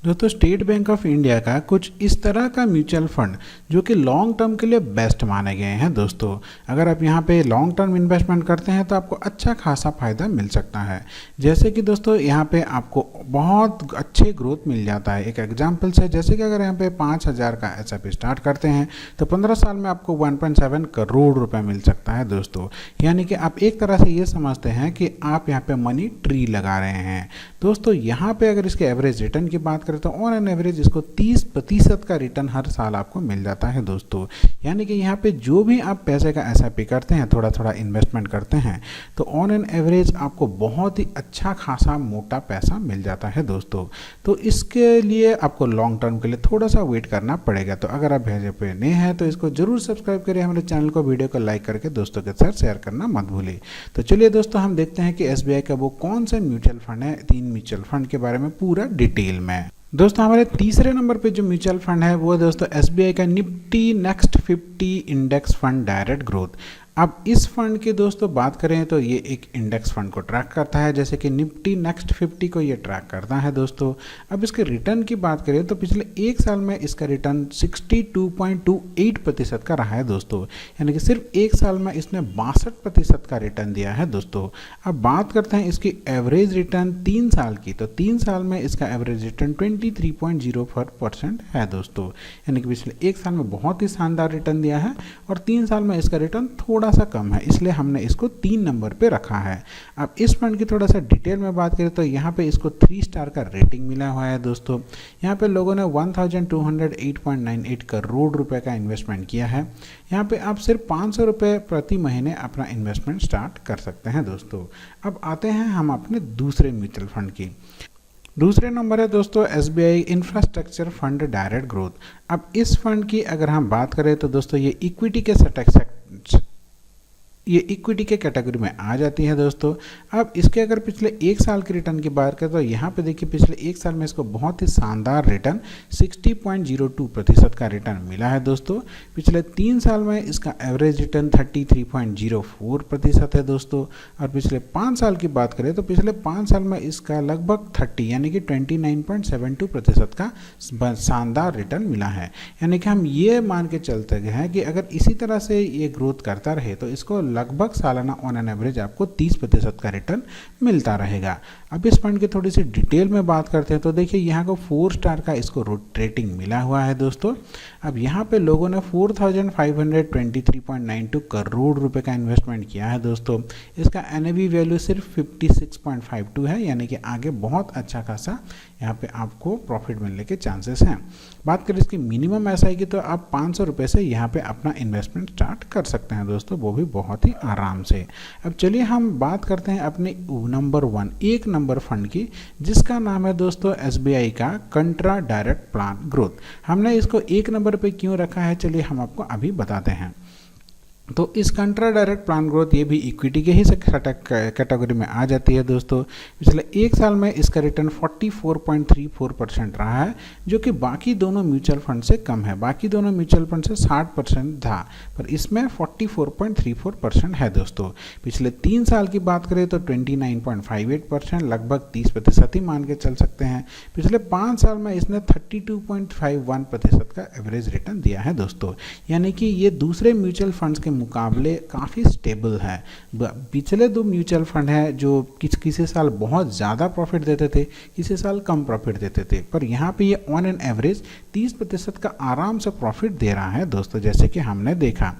दोस्तों state Bank of India का कुछ इस तरह का म्यूचुअल फंड जो कि लॉन्ग टर्म के लिए बेस्ट माने गए हैं। दोस्तों अगर आप यहाँ पे लॉन्ग टर्म इन्वेस्टमेंट करते हैं तो आपको अच्छा खासा फायदा मिल सकता है। जैसे कि दोस्तों यहाँ पे आपको बहुत अच्छे ग्रोथ मिल जाता है। एक एग्जाम्पल से जैसे कि अगर यहाँ पे 5,000 का एसआईपी स्टार्ट करते हैं तो 15 साल में आपको 1.7 करोड़ रुपए मिल सकता है। दोस्तों यानी कि आप एक तरह से ये समझते हैं कि आप यहाँ पे मनी ट्री लगा रहे हैं। दोस्तों यहाँ पे अगर इसके एवरेज रिटर्न की बात करें तो ऑन एन एवरेज इसको 30% का रिटर्न हर साल आपको मिल जाता है। दोस्तों यानी कि यहाँ पे जो भी आप पैसे का एसआईपी करते हैं, थोड़ा थोड़ा इन्वेस्टमेंट करते हैं, तो ऑन एन एवरेज आपको बहुत ही अच्छा खासा मोटा पैसा मिल जाता है। दोस्तों तो इसके लिए आपको लॉन्ग टर्म के लिए थोड़ा सा वेट करना पड़ेगा। तो अगर आप भेजे पे नए हैं तो इसको जरूर सब्सक्राइब करें, हमारे चैनल को, वीडियो को लाइक करके दोस्तों के साथ शेयर करना मत भूलिए। तो चलिए दोस्तों हम देखते हैं कि एसबीआई का वो कौन सा म्यूचुअल फंड है, 3 म्यूचुअल फंड के बारे में पूरा डिटेल में। दोस्तों हमारे तीसरे नंबर पे जो म्यूचुअल फंड है वो दोस्तों एसबीआई का Nifty next 50 index fund direct growth. अब इस फंड की दोस्तों बात करें तो ये एक इंडेक्स फंड को ट्रैक करता है, जैसे कि निफ्टी नेक्स्ट 50 को ये ट्रैक करता है। दोस्तों अब इसके रिटर्न की बात करें तो पिछले एक साल में इसका रिटर्न 62.28% का रहा है। दोस्तों यानी कि सिर्फ एक साल में इसने 62% का रिटर्न दिया है। दोस्तों अब बात करते हैं इसकी एवरेज रिटर्न 3 साल की, तो 3 साल में इसका एवरेज रिटर्न 23.04% है। दोस्तों यानी कि पिछले एक साल में बहुत ही शानदार रिटर्न दिया है और 3 साल में इसका रिटर्न थोड़ा सा कम है, इसलिए हमने इसको 3 नंबर पे रखा है। अब इस फंड की थोड़ा सा डिटेल में बात करें तो यहाँ पे इसको 3 स्टार का रेटिंग मिला हुआ है। दोस्तों यहाँ पे लोगों ने 1208.98 करोड़ रुपए का इन्वेस्टमेंट किया है। यहाँ पे आप सिर्फ 500 रुपये प्रति महीने अपना इन्वेस्टमेंट स्टार्ट कर सकते हैं। दोस्तों अब आते हैं हम अपने दूसरे म्यूचुअल फंड की। दूसरे नंबर है दोस्तों SBI infrastructure fund direct growth. अब इस फंड की अगर हम बात करें तो दोस्तों ये इक्विटी के कैटेगरी में आ जाती है। दोस्तों अब इसके अगर पिछले एक साल के रिटर्न की बात करें तो यहाँ पे देखिए पिछले एक साल में इसको बहुत ही शानदार रिटर्न 60.02% का रिटर्न मिला है। दोस्तों पिछले 3 साल में इसका एवरेज रिटर्न 33.04% है। दोस्तों और पिछले 5 साल की बात करें तो पिछले 5 साल में इसका लगभग 30 यानी कि 29.72% का शानदार रिटर्न मिला है। यानी कि हम ये मान के चलते हैं कि अगर इसी तरह से ये ग्रोथ करता रहे तो इसको लगभग सालाना ऑन एन एवरेज आपको 30% का रिटर्न मिलता रहेगा। अब इस फंड की थोड़ी सी डिटेल में बात करते हैं तो देखिए यहाँ को 4 स्टार का इसको रेटिंग मिला हुआ है। दोस्तों अब यहाँ पे लोगों ने 4,523.92 करोड़ रुपए का इन्वेस्टमेंट किया है। दोस्तों इसका एनएवी वैल्यू सिर्फ 56.52 है, यानी कि आगे बहुत अच्छा खासा यहाँ पे आपको प्रॉफिट मिलने के चांसेस हैं। बात करें इसकी मिनिमम एसआई की तो आप 500 रुपये से यहाँ पे अपना इन्वेस्टमेंट स्टार्ट कर सकते हैं। दोस्तों वो भी बहुत ही आराम से। अब चलिए हम बात करते हैं अपने एक नंबर फंड की, जिसका नाम है दोस्तों एसबीआई का कंट्रा डायरेक्ट प्लान ग्रोथ। हमने इसको 1 नंबर पे क्यों रखा है चलिए हम आपको अभी बताते हैं। तो इस कंट्रा डायरेक्ट प्लान ग्रोथ ये भी इक्विटी के ही कैटेगरी में आ जाती है। दोस्तों पिछले एक साल में इसका रिटर्न 44.34% रहा है, जो कि बाकी दोनों म्यूचुअल फंड से कम है। बाकी दोनों म्यूचुअल फंड से 60% था, पर इसमें 44.34% है। दोस्तों पिछले 3 साल की बात करें तो 29.58%, लगभग 30% ही मान के चल सकते हैं। पिछले 5 साल में इसने 32.51% का एवरेज रिटर्न दिया है। दोस्तों यानी कि ये दूसरे म्यूचुअल फंड्स के मुकाबले काफ़ी स्टेबल है। पिछले 2 म्यूचुअल फंड हैं जो किसी साल बहुत ज़्यादा प्रॉफिट देते थे, किसी साल कम प्रॉफिट देते थे, पर यहाँ पे ये ऑन एन एवरेज 30% का आराम से प्रॉफिट दे रहा है। दोस्तों जैसे कि हमने देखा,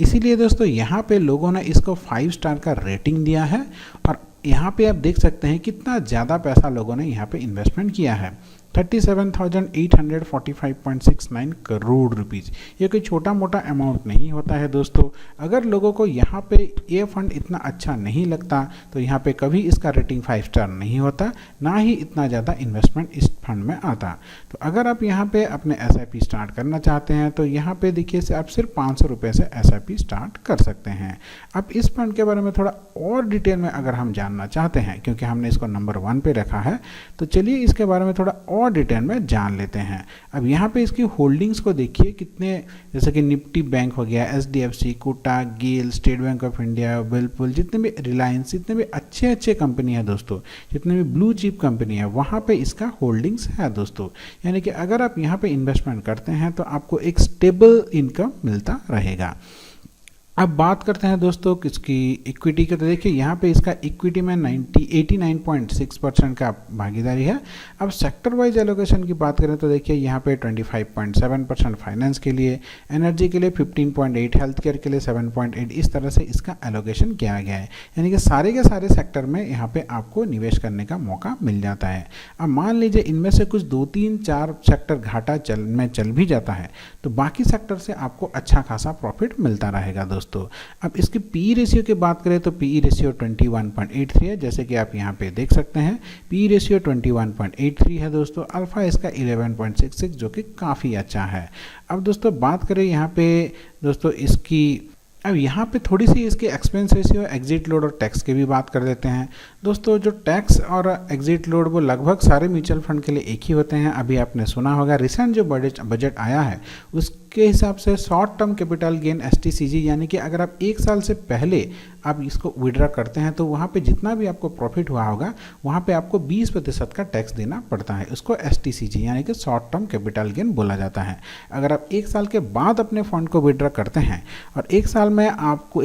इसीलिए दोस्तों यहाँ पे लोगों ने इसको 5 स्टार का रेटिंग दिया है। और यहाँ पे आप देख सकते हैं कितना ज़्यादा पैसा लोगों ने यहाँ पे इन्वेस्टमेंट किया है, 37,845.69 करोड़ रुपीज़। ये कोई छोटा मोटा अमाउंट नहीं होता है। दोस्तों अगर लोगों को यहाँ पे ये फंड इतना अच्छा नहीं लगता तो यहाँ पे कभी इसका रेटिंग 5 स्टार नहीं होता, ना ही इतना ज़्यादा इन्वेस्टमेंट इस फंड में आता। तो अगर आप यहाँ पे अपने एसआईपी स्टार्ट करना चाहते हैं तो यहाँ पे देखिए आप सिर्फ 500 रुपये से एसआईपी SIP स्टार्ट कर सकते हैं। अब इस फंड के बारे में थोड़ा और डिटेल में अगर हम जानना चाहते हैं, क्योंकि हमने इसको नंबर 1 पे रखा है, तो चलिए इसके बारे में थोड़ा और डिटेल में जान लेते हैं। अब यहाँ पे इसकी होल्डिंग्स को देखिए कितने, जैसे कि निफ्टी बैंक हो गया, SDFC, Kotak, GAIL, State Bank of India, Whirlpool, जितने भी रिलायंस, जितने भी अच्छे अच्छे कंपनी है दोस्तों, जितने भी ब्लू चिप कंपनी है, वहाँ पे इसका होल्डिंग्स है दोस्तों। यानी कि अगर आप यहाँ पे इन्वेस्टमेंट करते हैं तो आपको एक स्टेबल इनकम मिलता रहेगा। अब बात करते हैं दोस्तों किसकी इक्विटी के, तो देखिए यहाँ पे इसका इक्विटी में 89.6% का भागीदारी है। अब सेक्टर वाइज एलोकेशन की बात करें तो देखिए यहाँ पे 25.7% फाइनेंस के लिए, एनर्जी के लिए 15.8, हेल्थ केयर के लिए 7.8, इस तरह से इसका एलोकेशन किया गया है। यानी कि सारे के सारे सेक्टर में यहाँ पे आपको निवेश करने का मौका मिल जाता है। अब मान लीजिए इनमें से कुछ 2, 3, 4 सेक्टर घाटा चल भी जाता है, तो बाकी सेक्टर से आपको अच्छा खासा प्रॉफिट मिलता रहेगा दोस्तों। अब इसकी पी रेशियो की बात करें तो पी रेशियो 21.83 है, जैसे कि आप यहाँ पे देख सकते हैं। पी रेशियो 21.83 है दोस्तों। अल्फा इसका 11.66 जो कि काफ़ी अच्छा है। अब दोस्तों बात करें यहाँ पे दोस्तों इसकी, अब यहाँ पे थोड़ी सी इसकी एक्सपेंस रेशियो, एग्जिट लोड और टैक्स की भी बात कर देते हैं दोस्तों। जो टैक्स और एग्जिट लोड वो लगभग सारे म्यूचुअल फंड के लिए एक ही होते हैं। अभी आपने सुना होगा रिसेंट जो बजट आया है उसके हिसाब से short term capital gain STCG, यानी कि अगर आप 1 साल से पहले आप इसको विड्रॉ करते हैं तो वहाँ पे जितना भी आपको प्रॉफिट हुआ होगा वहाँ पे आपको 20% का टैक्स देना पड़ता है। उसको STCG यानी कि शॉर्ट टर्म कैपिटल गेन बोला जाता है। अगर आप 1 साल के बाद अपने फंड को विड्रॉ करते हैं और 1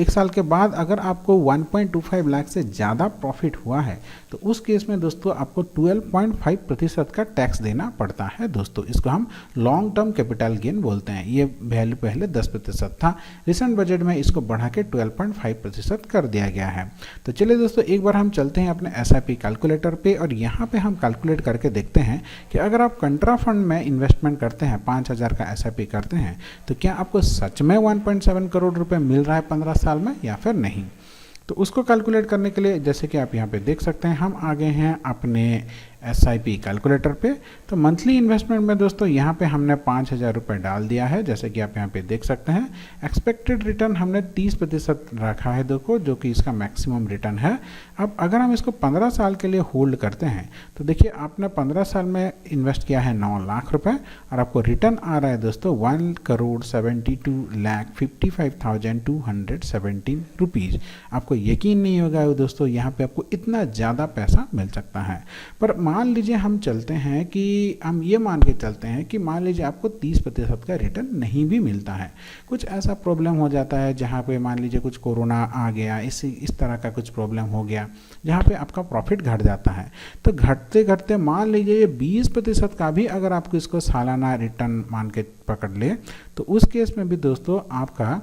साल के बाद अगर आपको 1.25 लाख से ज़्यादा प्रॉफिट हुआ है तो उस केस में दोस्तों आपको 12.5% का टैक्स देना पड़ता है दोस्तों। इसको हम लॉन्ग टर्म कैपिटल गेन बोलते हैं। ये वैल्यू पहले 10% था, रिसेंट बजट में इसको बढ़ा के 12.5% कर दिया गया है। तो चलिए दोस्तों एक बार हम चलते हैं अपने SIP कैलकुलेटर पे और यहाँ पे हम कैलकुलेट करके देखते हैं कि अगर आप कंट्रा फंड में इन्वेस्टमेंट करते हैं, 5,000 का SIP करते हैं, तो क्या आपको सच में 1.7 करोड़ रुपए मिल रहा है 15 साल में या फिर नहीं। तो उसको कैलकुलेट करने के लिए जैसे कि आप यहाँ पे देख सकते हैं हम आ गए हैं अपने SIP कैलकुलेटर पे। तो मंथली इन्वेस्टमेंट में दोस्तों यहाँ पे हमने 5,000 रुपये डाल दिया है, जैसे कि आप यहाँ पे देख सकते हैं। एक्सपेक्टेड रिटर्न हमने 30% रखा है देखो, जो कि इसका मैक्सिमम रिटर्न है। अब अगर हम इसको 15 साल के लिए होल्ड करते हैं तो देखिए आपने 15 साल में इन्वेस्ट किया है 9 लाख रुपये और आपको रिटर्न आ रहा है दोस्तों 1,72,55,217 रुपीज़। आपको यकीन नहीं होगा दोस्तों यहाँ पे आपको इतना ज़्यादा पैसा मिल सकता है। पर मान लीजिए हम चलते हैं कि हम ये मान के चलते हैं कि मान लीजिए आपको 30% का रिटर्न नहीं भी मिलता है, कुछ ऐसा प्रॉब्लम हो जाता है जहाँ पे मान लीजिए कुछ कोरोना आ गया, इस तरह का कुछ प्रॉब्लम हो गया जहाँ पे आपका प्रॉफिट घट जाता है। तो घटते घटते मान लीजिए ये 20% का भी अगर आपको इसको सालाना रिटर्न मान के पकड़ ले तो उस केस में भी दोस्तों आपका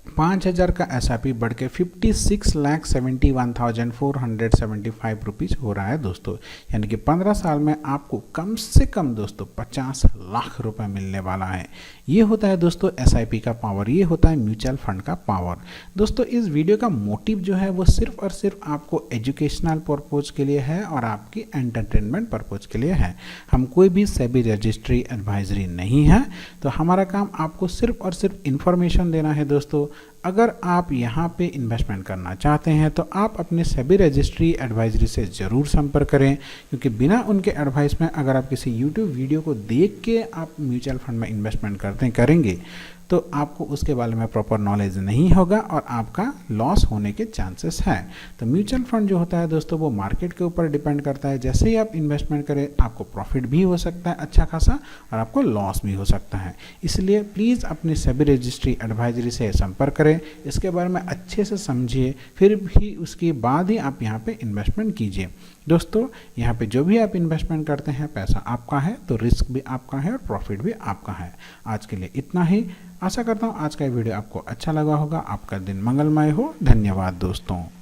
5,000 का SIP बढ़ के 56,71,475 रुपीज़ हो रहा है दोस्तों। यानी कि 15 साल में आपको कम से कम दोस्तों 50 लाख रुपए मिलने वाला है। ये होता है दोस्तों SIP का पावर, ये होता है म्यूचुअल फंड का पावर। दोस्तों इस वीडियो का मोटिव जो है वो सिर्फ और सिर्फ आपको एजुकेशनल पर्पज़ के लिए है और आपकी एंटरटेनमेंट पर्पज़ के लिए है। हम कोई भी सेबी रजिस्ट्री एडवाइजरी नहीं है, तो हमारा काम आपको सिर्फ और सिर्फ इन्फॉर्मेशन देना है दोस्तों। अगर आप यहाँ पे इन्वेस्टमेंट करना चाहते हैं तो आप अपने सेबी रजिस्ट्री एडवाइजरी से ज़रूर संपर्क करें, क्योंकि बिना उनके एडवाइस में अगर आप किसी यूट्यूब वीडियो को देख के आप म्यूचुअल फंड में इन्वेस्टमेंट करेंगे तो आपको उसके बारे में प्रॉपर नॉलेज नहीं होगा और आपका लॉस होने के चांसेस हैं। तो म्यूचुअल फंड जो होता है दोस्तों वो मार्केट के ऊपर डिपेंड करता है। जैसे ही आप इन्वेस्टमेंट करें आपको प्रॉफिट भी हो सकता है अच्छा खासा और आपको लॉस भी हो सकता है। इसलिए प्लीज़ अपनी सेबी रजिस्ट्री एडवाइजरी से संपर्क करें, इसके बारे में अच्छे से समझिए, फिर भी उसके बाद ही आप यहाँ पे इन्वेस्टमेंट कीजिए। दोस्तों यहाँ पे जो भी आप इन्वेस्टमेंट करते हैं पैसा आपका है, तो रिस्क भी आपका है और प्रॉफिट भी आपका है। आज के लिए इतना ही। आशा करता हूँ आज का वीडियो आपको अच्छा लगा होगा। आपका दिन मंगलमय हो। धन्यवाद दोस्तों।